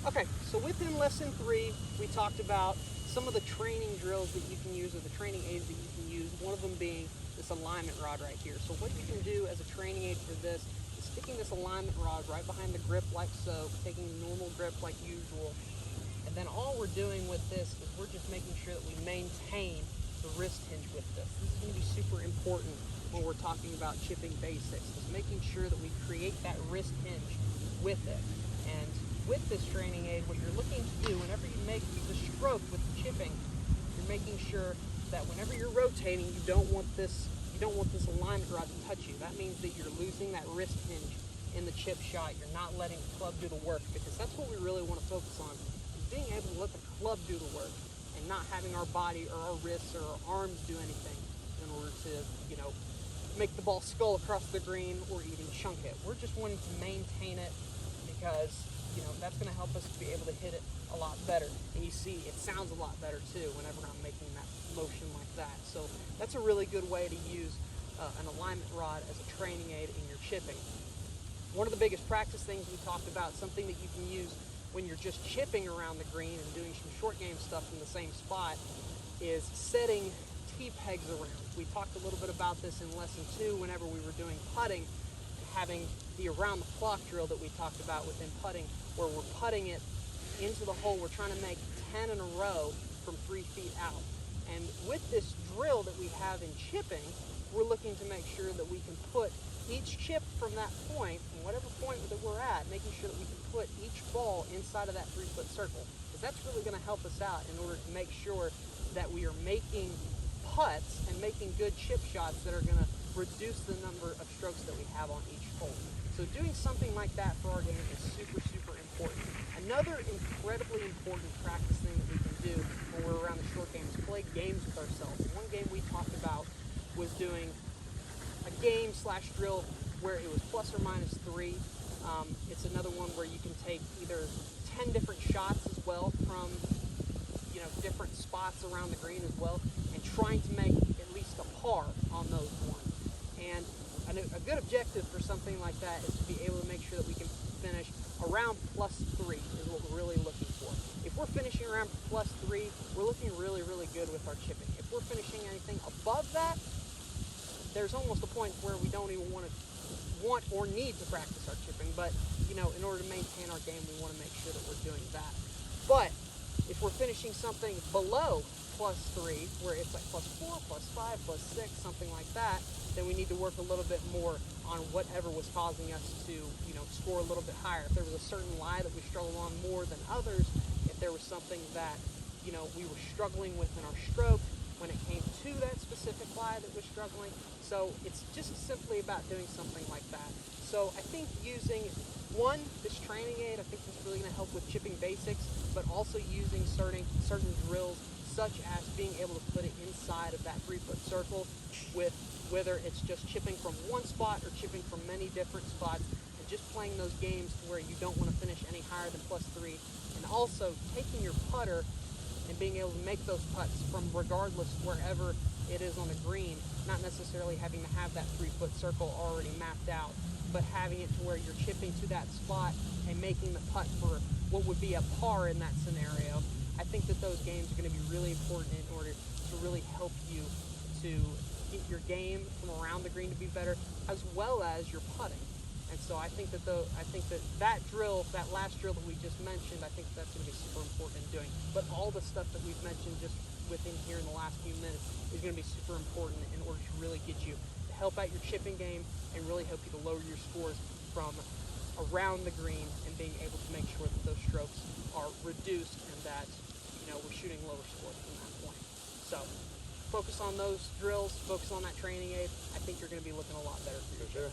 Okay, so within lesson 3, we talked about some of the training drills that you can use or the training aids that you can use, one of them being this alignment rod right here. So what you can do as a training aid for this is sticking this alignment rod right behind the grip like so, taking the normal grip like usual, and then all we're doing with this is we're just making sure that we maintain the wrist hinge with this. This is going to be super important when we're talking about chipping basics, is making sure that we create that wrist hinge with it. And with this training aid, what you're looking to do whenever you make the stroke with the chipping, you're making sure that whenever you're rotating, you don't want this alignment rod to touch you. That means that you're losing that wrist hinge in the chip shot. You're not letting the club do the work, because that's what we really want to focus on, is being able to let the club do the work and not having our body or our wrists or our arms do anything in order to, make the ball skull across the green or even chunk it. We're just wanting to maintain it because that's going to help us to be able to hit it a lot better. And you see, it sounds a lot better too whenever I'm making that motion like that. So that's a really good way to use an alignment rod as a training aid in your chipping. One of the biggest practice things we talked about, something that you can use when you're just chipping around the green and doing some short game stuff in the same spot, is setting T-pegs around. We talked a little bit about this in lesson 2 whenever we were doing putting, and having the around the clock drill that we talked about within putting, where we're putting it into the hole. We're trying to make 10 in a row from 3 feet out. And with this drill that we have in chipping, we're looking to make sure that we can put each chip from that point, from whatever point that we're at, making sure that we can put each ball inside of that 3-foot circle. Because that's really going to help us out in order to make sure that we are making putts and making good chip shots that are going to reduce the number of strokes that we have on each hole. So doing something like that for our game is super, super important. Another incredibly important practice thing that we can do when we're around the short game is play games with ourselves. One game we talked about was doing a game/drill where it was plus or minus 3. It's another one where you can take either 10 different shots as well from different spots around the green as well, and trying to make at least a par on those ones. And a good objective for something like that is to be able to make sure that we can finish around plus 3 is what we're really looking for. If we're finishing around plus 3, we're looking really, really good with our chipping. If we're finishing anything above that, there's almost a point where we don't even want or need to practice our chipping. But in order to maintain our game, we want to make sure that we're doing that. But if we're finishing something below plus 3, where it's like plus 4, plus 5, plus 6, something like that, then we need to work a little bit more on whatever was causing us to, score a little bit higher. If there was a certain lie that we struggled on more than others, if there was something that, we were struggling with in our stroke when it came to that specific lie that we're struggling. So it's just simply about doing something like that. So I think using this training aid, I think it's really going to help with chipping basics, but also using certain drills, such as being able to put it inside of that 3-foot circle, with whether it's just chipping from one spot or chipping from many different spots, and just playing those games to where you don't want to finish any higher than plus 3, and also taking your putter and being able to make those putts from regardless wherever it is on the green, not necessarily having to have that 3-foot circle already mapped out, but having it to where you're chipping to that spot and making the putt for what would be a par in that scenario. I think that those games are going to be really important in order to really help you to get your game from around the green to be better, as well as your putting. And so I think that that drill, that last drill that we just mentioned, I think that's going to be super important in doing. But all the stuff that we've mentioned just within here in the last few minutes is going to be super important in order to really get you to help out your chipping game and really help you to lower your scores from around the green, and being able to make sure that those strokes are reduced and that we're shooting lower scores from that point. So focus on those drills, focus on that training aid. I think you're going to be looking a lot better for your For sure.